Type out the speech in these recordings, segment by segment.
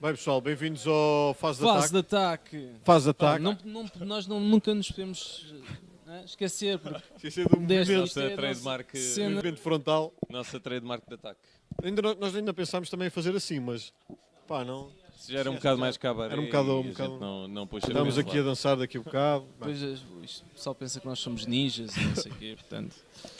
Bem pessoal, bem-vindos ao Fase de Fase de Ataque. ataque. Fase de Pá, Ataque. nós nunca nos podemos esquecer. Porque Esqueci do desta- movimento, isto é a nossa trademark, cena. movimento frontal. nossa trademark de ataque. Nós ainda pensámos também em fazer assim, mas pá, não. Se já era um bocado mais cabaré, Era um bocado- e um a gente bocado- não puxa Estamos para esse aqui a lado. dançar daqui a bocado. Bem, Depois o pessoal pensa que nós somos ninjas e não sei o quê, portanto.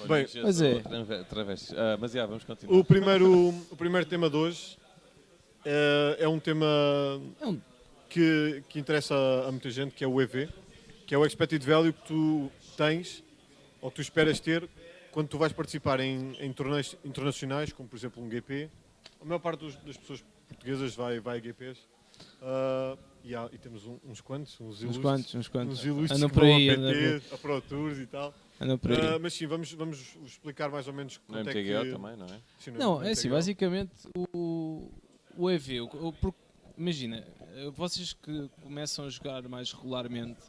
Olha, Bem, já mas sou é. travestis. Mas já, vamos continuar. o primeiro tema de hoje é um tema É um- que interessa a muita gente, que é o EV, que é o Expected Value que tu tens, ou tu esperas ter, quando tu vais participar em torneios internacionais, como por exemplo um GP. A maior parte das pessoas portuguesas vai a GPs. E temos uns quantos, uns ilustres. Uns quantos. Uns ilustres Andam que por vão aí, a PT, a Pro Tours e tal. andam por aí. Mas sim, vamos explicar mais ou menos No quanto é que... MTGO também, não é? Sim, Não, no é assim, MTGO. basicamente o EV, porque, imagina, vocês que começam a jogar mais regularmente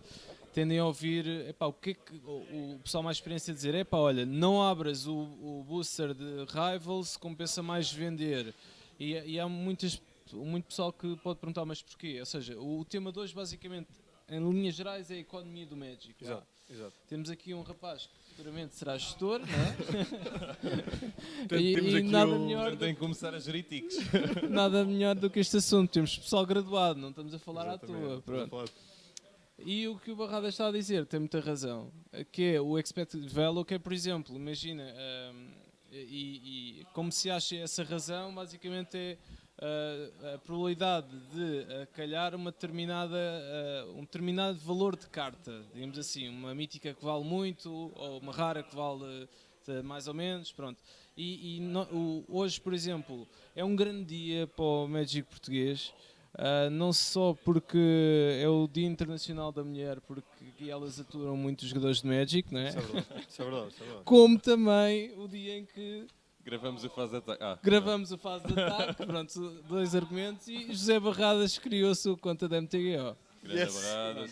tendem a ouvir, epá, o que é que o pessoal mais experiência dizer, epá, olha, não abras o booster de Rivals, compensa mais vender. E há muito pessoal que pode perguntar, mas porquê? Ou seja, o tema de hoje basicamente, em linhas gerais, é a economia do Magic. Exato, exato. Temos aqui um rapaz que futuramente será gestor, não é? Temos aqui nada um- melhor Tem que começar a gerir tiques. nada melhor do que este assunto. Temos pessoal graduado, não estamos a falar à Exatamente, toa. estamos a Pronto. falar- E o que o Barrada está a dizer tem muita razão. Que é o expected value, que é, por exemplo, imagina, e como se acha essa razão, basicamente é a probabilidade de calhar um determinado valor de carta. Digamos assim, uma mítica que vale muito, ou uma rara que vale mais ou menos, pronto. Hoje, por exemplo, é um grande dia para o Magic português. Não só porque é o Dia Internacional da Mulher, porque aqui elas aturam muitos jogadores de Magic, não é? Isso é verdade, isso é verdade, isso é verdade. Como também o dia em que Gravamos a fase de ataque. gravamos a fase de ataque, pronto, dois argumentos, e José Barradas criou a sua conta da MTGO. Grande Yes. Barradas.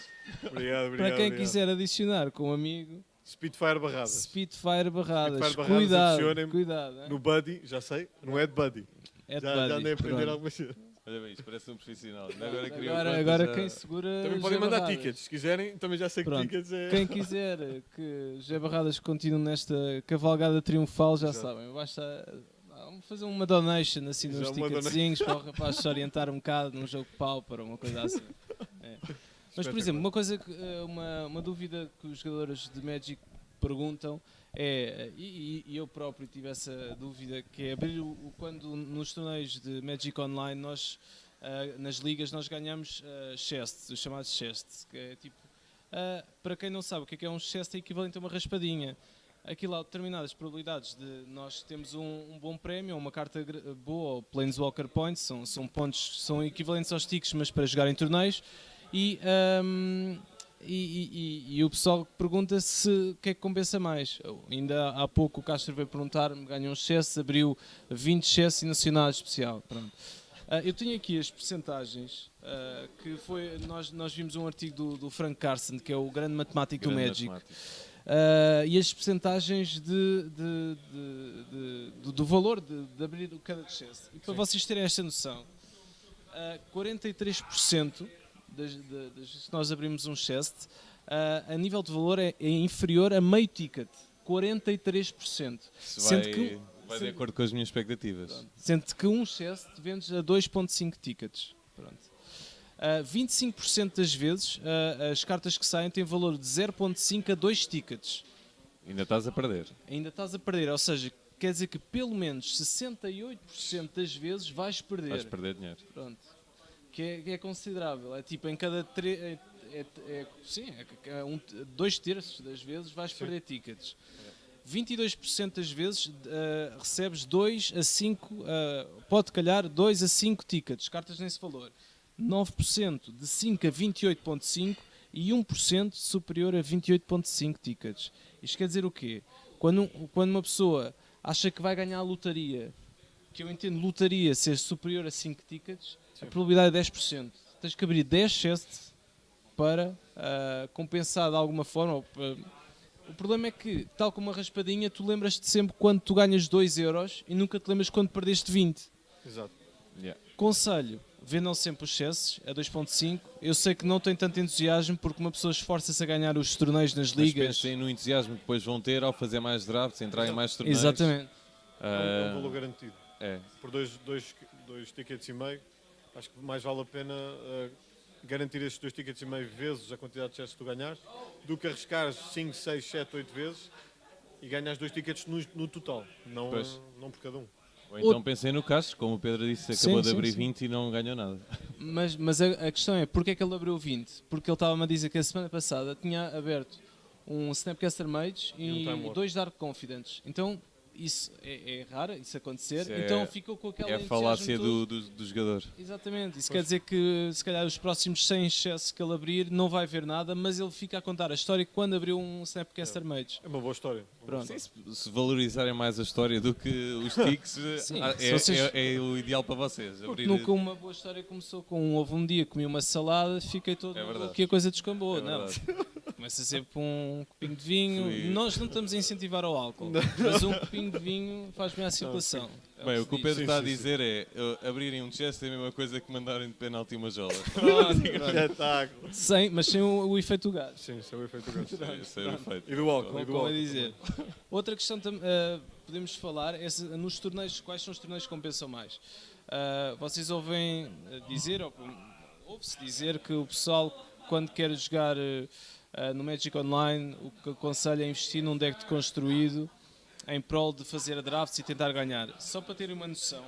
Obrigado. Para quem obrigado. quiser adicionar com um amigo, Spitfire Barradas. Spitfire Barradas, Spitfire Barradas, cuidado, adicionem-me cuidado. hein? No Buddy, já sei, não é de Buddy. É de Já buddy, andei a aprender pronto. algumas coisas. Olha bem, isto parece um profissional. Agora quem segura Também José podem mandar Barradas. tickets, se quiserem, também já sei que Pronto. tickets é... Quem quiser que José Barradas continue nesta cavalgada triunfal, já Exato. sabem, basta fazer uma donation assim Já nos uma ticketzinhos para o rapaz se orientar um bocado num jogo de pau para uma coisa assim. É. Mas, por exemplo, uma coisa uma dúvida que os jogadores de Magic perguntam é, e eu próprio tive essa dúvida, que é abrir quando nos torneios de Magic Online nós nas ligas nós ganhamos chests, os chamados chests, que é tipo, para quem não sabe o que é um chest, é equivalente a uma raspadinha. Aquilo há determinadas probabilidades de nós termos um bom prémio, ou uma carta boa, ou Planeswalker Points, são pontos, são equivalentes aos tickets, mas para jogar em torneios. E o pessoal pergunta se o que é que compensa mais. Ainda há pouco o Castro veio perguntar-me, ganhou um chests, abriu 20 chests e nacional especial. Pronto. Eu tenho aqui as percentagens, que foi, nós vimos um artigo do Frank Carson, que é o grande matemático do Grande Magic. matemático. E as percentagens do valor de abrir cada chest. E para vocês terem esta noção, 43% se nós abrimos um chest, a nível de valor é inferior a meio ticket. 43%. Isso Sendo que vai de acordo com as minhas expectativas. Sendo que um chest vendes a 2.5 tickets. Pronto. 25% das vezes as cartas que saem têm valor de 0.5 a 2 tickets. Ainda estás a perder. Ainda estás a perder, ou seja, quer dizer que pelo menos 68% das vezes vais perder. Vais perder dinheiro. Pronto. Que é considerável. É tipo em cada 2 terços das vezes vais perder tickets. 22% das vezes recebes 2 a 5, pode calhar 2 a 5 tickets, cartas nesse valor. 9% de 5 a 28.5 e 1% superior a 28.5 tickets. Isto quer dizer o quê? Quando uma pessoa acha que vai ganhar a lotaria, que eu entendo lotaria ser superior a 5 tickets, a probabilidade é 10%. Tens que abrir 10 chests para compensar de alguma forma. O problema é que, tal como uma raspadinha, tu lembras-te sempre quando tu ganhas 2 euros e nunca te lembras quando perdeste 20. Exato. Yeah. Conselho, vendam sempre os chassis a 2.5. Eu sei que não tem tanto entusiasmo porque uma pessoa esforça-se a ganhar os torneios nas Mas ligas. pensem no entusiasmo que depois vão ter ao fazer mais drafts, entrar em mais torneios. Exatamente. É um valor garantido. É. Por dois tickets e meio, acho que mais vale a pena garantir estes 2 tickets e meio vezes a quantidade de chassis que tu ganhares, do que arriscar 5, 6, 7, 8 vezes e ganhas 2 tickets no total, não por cada um. Ou então pensem no Castro, como o Pedro disse, acabou de abrir 20 e não ganhou nada. Mas a questão é, porque é que ele abriu 20? Porque ele estava-me a dizer que a semana passada tinha aberto um Snapcaster Mage e Time Warp. 2 Dark Confidents. Então, isso é raro, isso acontecer. Isso então ficou com aquela É a falácia do jogador. Exatamente, isso quer dizer que se calhar os próximos 100 excessos que ele abrir não vai ver nada, mas ele fica a contar a história quando abriu um Snapcaster Mage. É uma boa história. Pronto. Sim, se valorizarem mais a história do que os tics, Sim, é o ideal para vocês. Porque nunca uma boa história começou com houve um dia, comi uma salada, fiquei todo que a coisa descambou. Não. Começa sempre um copinho de vinho. Sim. Nós não estamos a incentivar ao álcool, mas um copinho de vinho faz bem à circulação. Bem, o que o Pedro Sim, está a sim, dizer é abrirem um chest é a mesma coisa que mandarem de penalti uma jola. Espetáculo. Mas sem o efeito do gás. Sim, isso é o efeito do gasto. Esse é o efeito. E do álcool. Como a dizer. Outra questão podemos falar é nos torneios, quais são os torneios que compensam mais? Vocês ouvem dizer, ou ouve-se dizer que o pessoal, quando quer jogar no Magic Online, o que aconselha é investir num deck construído em prol de fazer a drafts e tentar ganhar. Só para terem uma noção,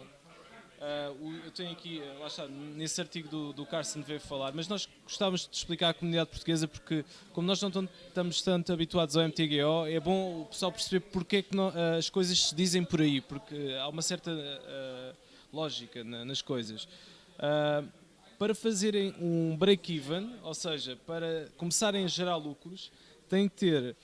eu tenho aqui, lá está, nesse artigo do Carson veio falar, mas nós gostávamos de explicar à comunidade portuguesa porque, como nós não estamos tanto habituados ao MTGO, é bom o pessoal perceber porque é que as coisas se dizem por aí, porque há uma certa lógica nas coisas. Para fazerem um break-even, ou seja, para começarem a gerar lucros, têm que ter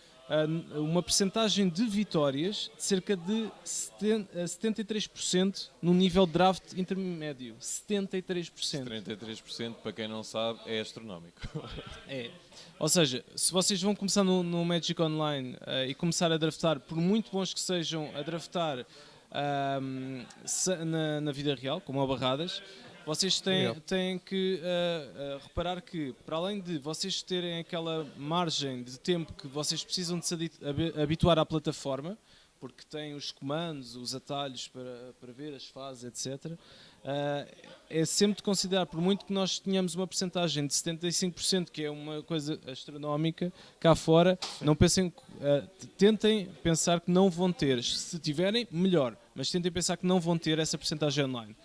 uma percentagem de vitórias de cerca de 73% no nível de draft intermédio. 73%. 33%, para quem não sabe, é astronómico. É. Ou seja, se vocês vão começar no Magic Online e começar a draftar, por muito bons que sejam a draftar na vida real, como ao barradas, vocês têm que reparar que, para além de vocês terem aquela margem de tempo que vocês precisam de se habituar à plataforma, porque têm os comandos, os atalhos para ver as fases, etc., é sempre de considerar, por muito que nós tenhamos uma percentagem de 75%, que é uma coisa astronómica, cá fora, não pensem, tentem pensar que não vão ter. Se tiverem, melhor, mas tentem pensar que não vão ter essa percentagem online.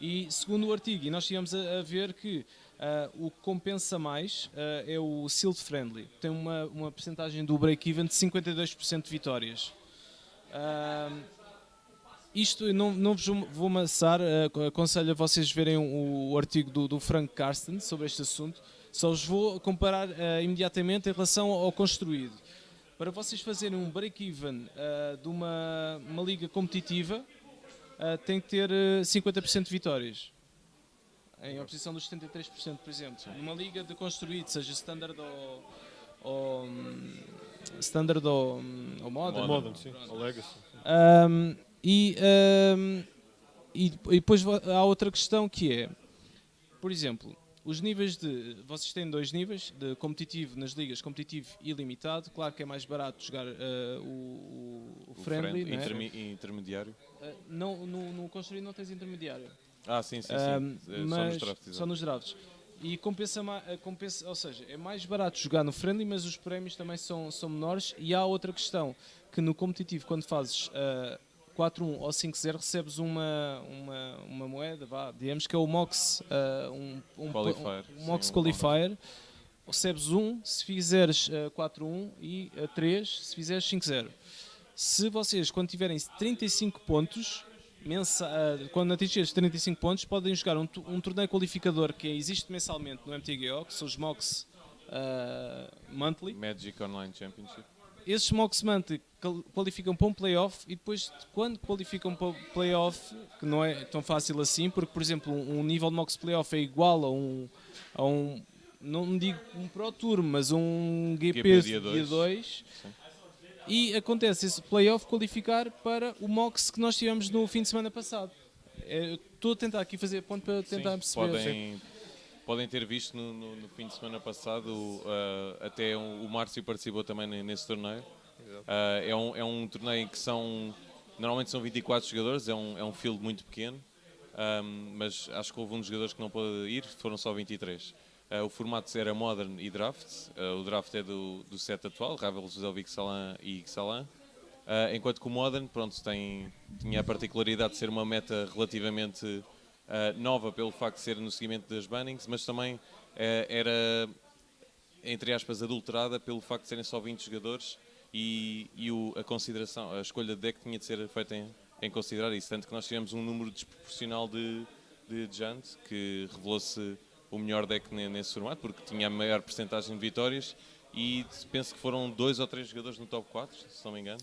E segundo o artigo, e nós tínhamos a ver que o que compensa mais é o Sealed Friendly. Tem uma percentagem do break-even de 52% de vitórias. Isto eu não vos vou amassar, aconselho a vocês verem o artigo do Frank Karsten sobre este assunto. Só os vou comparar imediatamente em relação ao construído. Para vocês fazerem um break-even de uma liga competitiva, tem que ter 50% de vitórias, em oposição dos 73%, por exemplo. Numa liga de construído, seja standard ou modern. Modern, sim. Ou Legacy. E depois há outra questão que é, por exemplo, os níveis vocês têm 2 níveis, de competitivo nas ligas, competitivo e limitado. Claro que é mais barato jogar o friendly, não é? Intermediário. No construído não tens intermediário. Sim. Mas Só nos drafts. só nos drafts. E compensa, ou seja, é mais barato jogar no friendly, mas os prémios também são menores. E há outra questão, que no competitivo, quando fazes 4-1 ou 5-0, recebes uma moeda, digamos que é o MOX, Qualifier. MOX Qualifier. Recebes 1 se fizeres 4-1 e 3 se fizeres 5-0. Se vocês, quando tiverem 35 pontos, quando atingirem 35 pontos, podem jogar um torneio qualificador que existe mensalmente no MTGO, que são os MOX Monthly. Magic Online Championship. Esses MOX Monthly qualificam para um playoff e depois, quando qualificam para o playoff, que não é tão fácil assim, porque, por exemplo, um nível de MOX Playoff é igual a um não digo um Pro Tour, mas um GP dia 2. E acontece esse playoff qualificar para o MOX que nós tivemos no fim de semana passado. estou a tentar aqui fazer ponto para tentar perceber. Podem ter visto no fim de semana passado, até o Márcio participou também nesse torneio. É um torneio em que normalmente são 24 jogadores, é um field muito pequeno, mas acho que houve um dos jogadores que não pôde ir, foram só 23. O formato era Modern e Draft. O Draft é do set atual, Ravels, Zelvik, Salan e Ixalan. Enquanto que o Modern, pronto, tinha a particularidade de ser uma meta relativamente nova pelo facto de ser no seguimento das bannings, mas também era, entre aspas, adulterada pelo facto de serem só 20 jogadores e a escolha de deck tinha de ser feita em considerar isso. Tanto que nós tivemos um número desproporcional de Jund, que revelou-se o melhor deck nesse formato, porque tinha a maior percentagem de vitórias, e penso que foram 2 ou 3 jogadores no top 4, se não me engano.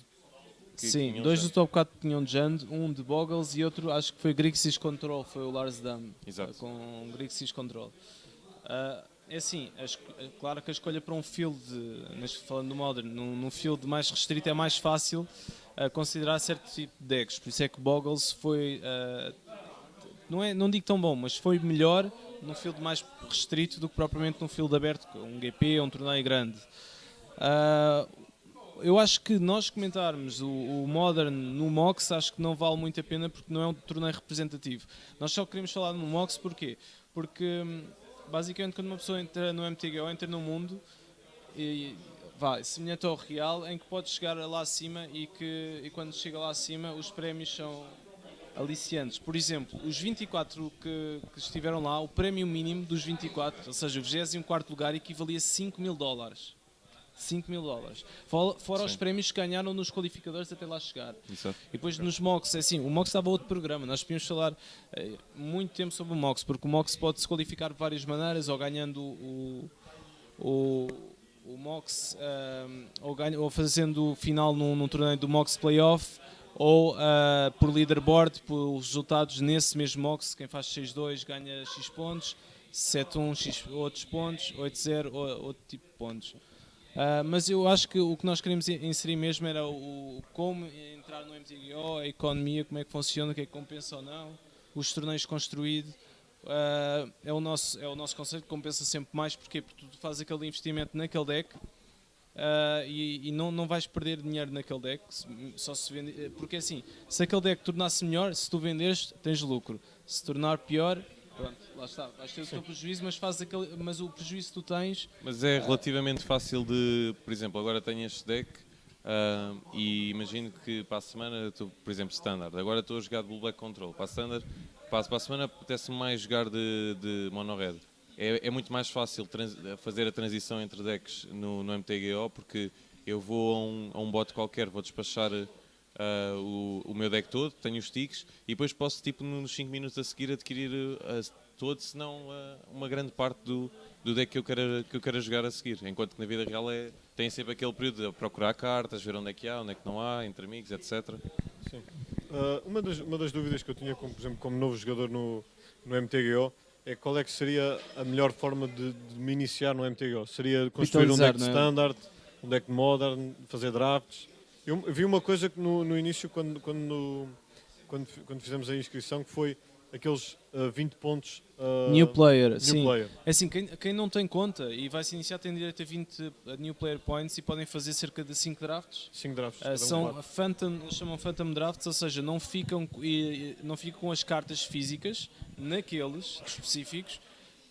Sim, 2 do top 4 tinham Jund, um de Boggles e outro, acho que foi Grixis Control, foi o Lars Dam, com Grixis Control. É assim, claro que a escolha para um field, falando do Modern, num field mais restrito é mais fácil considerar certo tipo de decks, por isso é que Boggles foi, não digo tão bom, mas foi melhor num field mais restrito do que propriamente num field aberto, um GP, um torneio grande. Eu acho que nós comentarmos o Modern no MOX, acho que não vale muito a pena porque não é um torneio representativo. Nós só queremos falar no MOX porquê? Porque basicamente quando uma pessoa entra no MTGO, entra num mundo semelhante ao real, em que pode chegar lá acima e quando chega lá acima os prémios são aliciantes. Por exemplo, os 24 que estiveram lá, o prémio mínimo dos 24, ou seja, o 24º lugar, equivalia a $5.000. $5.000. Fora os prémios que ganharam nos qualificadores até lá chegar. Exato. E depois nos MOX, é assim, o MOX estava outro programa, nós podíamos falar muito tempo sobre o MOX, porque o MOX pode-se qualificar de várias maneiras, ou ganhando o MOX, ou fazendo o final num torneio do MOX Playoff, ou por leaderboard, por resultados nesse mesmo MOX, quem faz 6-2 ganha X pontos, 7-1 X outros pontos, 8-0 outro tipo de pontos. Mas eu acho que o que nós queremos inserir mesmo era como entrar no MTGO, a economia, como é que funciona, o que é que compensa ou não, os torneios construídos. É o nosso conceito que compensa sempre mais, porque tu fazes aquele investimento naquele deck e não vais perder dinheiro naquele deck, só se vender, porque assim, se aquele deck tornar-se melhor, se tu venderes, tens lucro. Se tornar pior, pronto, lá está, vais ter o teu prejuízo, mas o prejuízo que tu tens... Mas é relativamente fácil de, por exemplo, agora tenho este deck e imagino que para a semana, por exemplo, Standard, agora estou a jogar de Blue Black Control, para a Standard, para a semana apetece-me mais jogar de Mono Red. É muito mais fácil fazer a transição entre decks no MTGO, porque eu vou a um bot qualquer, vou despachar o meu deck todo, tenho os ticks, e depois posso, tipo, nos 5 minutos a seguir adquirir todo, se não uma grande parte do deck que eu quero jogar a seguir. Enquanto que na vida real tem sempre aquele período de procurar cartas, ver onde é que há, onde é que não há, entre amigos, etc. Sim. Uma das dúvidas que eu tinha, por exemplo, como novo jogador no MTGO, é qual é que seria a melhor forma de me iniciar no MTGO? Seria construir um deck standard, um deck modern, fazer drafts? Eu vi uma coisa que no início, quando fizemos a inscrição, que foi aqueles 20 pontos New Player, sim. Player. É assim, quem não tem conta e vai se iniciar tem direito a 20 New Player Points e podem fazer cerca de 5 drafts. 5 drafts. São chamam Phantom Drafts, ou seja, não ficam com as cartas físicas naqueles específicos,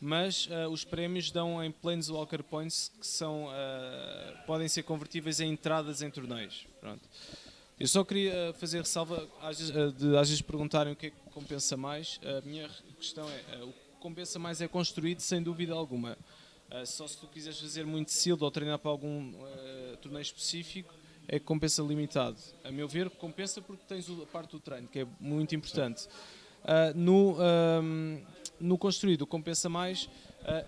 mas os prémios dão em Planeswalker Points que podem ser convertíveis em entradas em torneios. Pronto. Eu só queria fazer ressalva, às vezes perguntarem o que é que compensa mais. A minha questão é, o que compensa mais é construído sem dúvida alguma. Só se tu quiseres fazer muito sealed ou treinar para algum torneio específico, é que compensa limitado. A meu ver, compensa porque tens a parte do treino, que é muito importante. No construído, compensa mais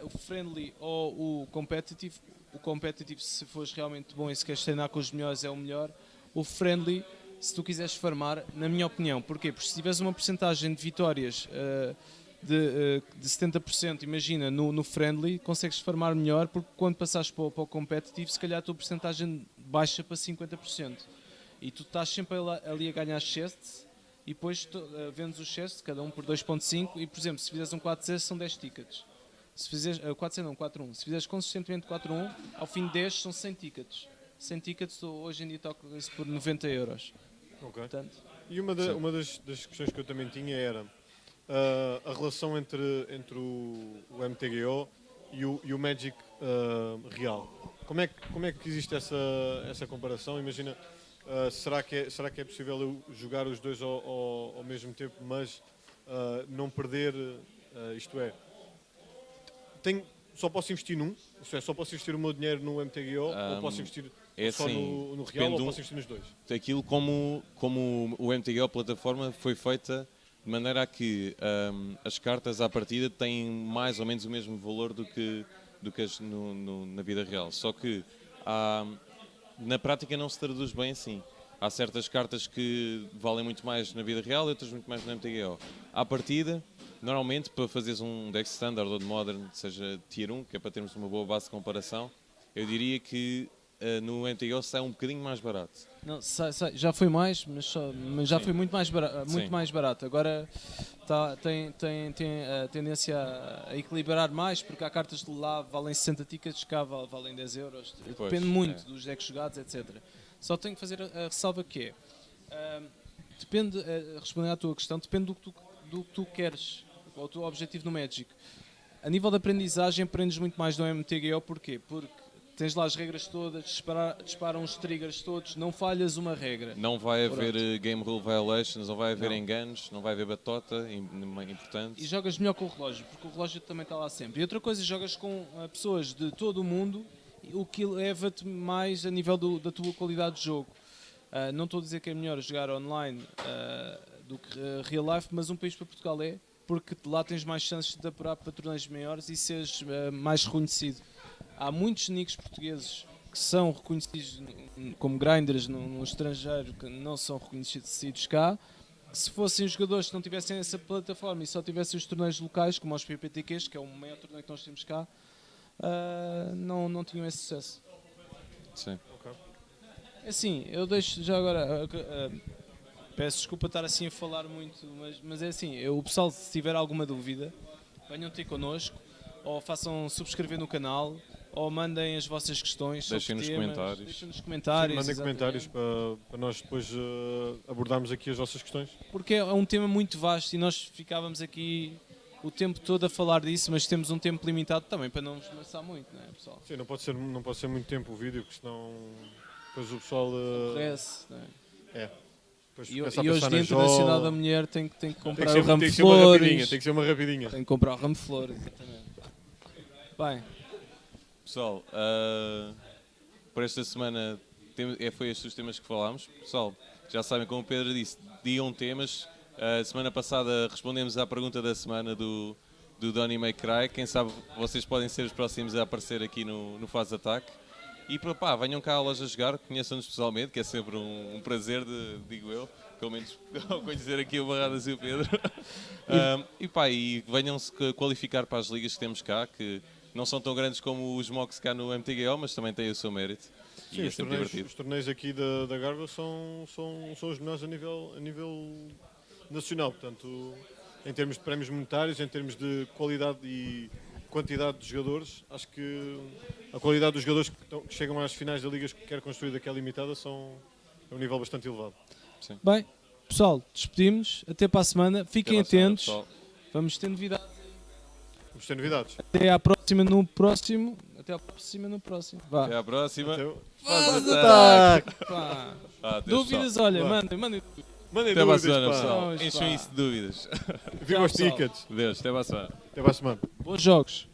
o friendly ou o competitive. O competitive, se fores realmente bom e se queres treinar com os melhores, é o melhor. O friendly, se tu quiseres farmar, na minha opinião. Porquê? Porque se tiveres uma porcentagem de vitórias de 70%, imagina, no friendly, consegues farmar melhor, porque quando passares para o competitivo, se calhar a tua porcentagem baixa para 50%. E tu estás sempre ali a ganhar chests e depois vendes os chestos, cada um por 2.5 e, por exemplo, se fizeres um 4-0 são 10 tickets. Se fizeres 4-0 não, 4-1. Se fizeres consistentemente 4-1, ao fim de 10 são 100 tickets. 100 tickets hoje em dia toca-se por 90 euros. Ok. Portanto, E uma das questões que eu também tinha era a relação entre o MTGO e o Magic real. Como é que existe essa comparação? Imagina, será que é possível eu jogar os dois ao mesmo tempo, mas não perder, isto é, só posso investir num? Isto é, só posso investir o meu dinheiro no MTGO ou posso investir só assim, no real ou posso investir nos dois? Aquilo como o MTGO, a plataforma, foi feita de maneira a que as cartas à partida têm mais ou menos o mesmo valor do que as na vida real. Só que na prática não se traduz bem assim. Há certas cartas que valem muito mais na vida real e outras muito mais no MTGO. À partida, normalmente para fazeres um deck standard ou de modern, seja tier 1, que é para termos uma boa base de comparação, eu diria que no MTGO sai um bocadinho mais barato. não, já foi mais, mas já Sim. foi muito mais barato. Sim. Agora tem a tendência a equilibrar mais, porque há cartas de lá valem 60 tickets, cá valem 10 euros. Pois, Depende muito dos decks jogados, etc. Só tenho que fazer a ressalva que é, depende, respondendo à tua questão, depende do que tu queres, qual é o teu objetivo no Magic. A nível de aprendizagem, aprendes muito mais no MTGO, porquê? Porque tens lá as regras todas, disparam os triggers todos, não falhas uma regra. Não vai haver Pronto. game rule violations, não vai haver Não. enganos, não vai haver batota, importante. E jogas melhor com o relógio, porque o relógio também está lá sempre. E outra coisa, jogas com pessoas de todo o mundo, o que leva-te mais a nível da tua qualidade de jogo. Não estou a dizer que é melhor jogar online do que real life, mas um país para Portugal é, porque lá tens mais chances de apurar para torneios maiores e seres mais reconhecido. Há muitos nicks portugueses que são reconhecidos como grinders no estrangeiro, que não são reconhecidos cá, que se fossem os jogadores que não tivessem essa plataforma e só tivessem os torneios locais, como os PPTQs, que é o maior torneio que nós temos cá, não tinham esse sucesso. Sim. Assim, eu deixo já agora, peço desculpa estar assim a falar muito, mas é assim, o pessoal, se tiver alguma dúvida, venham ter connosco, ou façam subscrever no canal, ou mandem as vossas questões. Deixem nos comentários. Deixem nos Sim, comentários. mandem exatamente. comentários para nós depois abordarmos aqui as vossas questões. Porque é um tema muito vasto e nós ficávamos aqui o tempo todo a falar disso, mas temos um tempo limitado também para não nos maçar muito, não é, pessoal? Sim, não pode ser muito tempo o vídeo, porque senão depois o pessoal Aborrece, não é? depois E começa a hoje, pensar Dia na Internacional jola. da Mulher, tem que Tem que comprar ser, o ramo tem de que ser uma rapidinha, flores. tem que ser uma rapidinha. Tem que comprar o ramo de flores, exatamente. Bem, Pessoal, por esta semana foi estes os temas que falámos. Pessoal, já sabem, como o Pedro disse, digam temas. Semana passada respondemos à pergunta da semana do Donny May Cry. Quem sabe vocês podem ser os próximos a aparecer aqui no Faz Ataque. E pá, venham cá à loja jogar, conheçam-nos pessoalmente, que é sempre um prazer, digo eu. Pelo menos ao conhecer aqui o Barradas e o Pedro. E venham-se qualificar para as ligas que temos cá, que não são tão grandes como os mocks cá no MTGO, mas também têm o seu mérito. Sim, E é sempre divertido. os torneios aqui da Garga são os melhores a nível nacional. Portanto, em termos de prémios monetários, em termos de qualidade e quantidade de jogadores, acho que a qualidade dos jogadores que chegam às finais da ligas que quer construir daqui a limitada é um nível bastante elevado. bem, pessoal, despedimos. Até para a semana. Fiquem Até lá, atentos. pessoal. Vamos ter novidades. Vamos ter novidades. Até à próxima no próximo. Até à próxima no próximo. Vá. Até à próxima. Faz Ataque! Pá. Adeus, Dúvidas, pessoal. olha, Vá. mandem. Mandem Até para a dúvidas, semana, pá. pessoal. Vamos, Enchem pá. isso de dúvidas. Viva os pessoal. tickets. Adeus, até para a semana. Até para a semana. Bons jogos.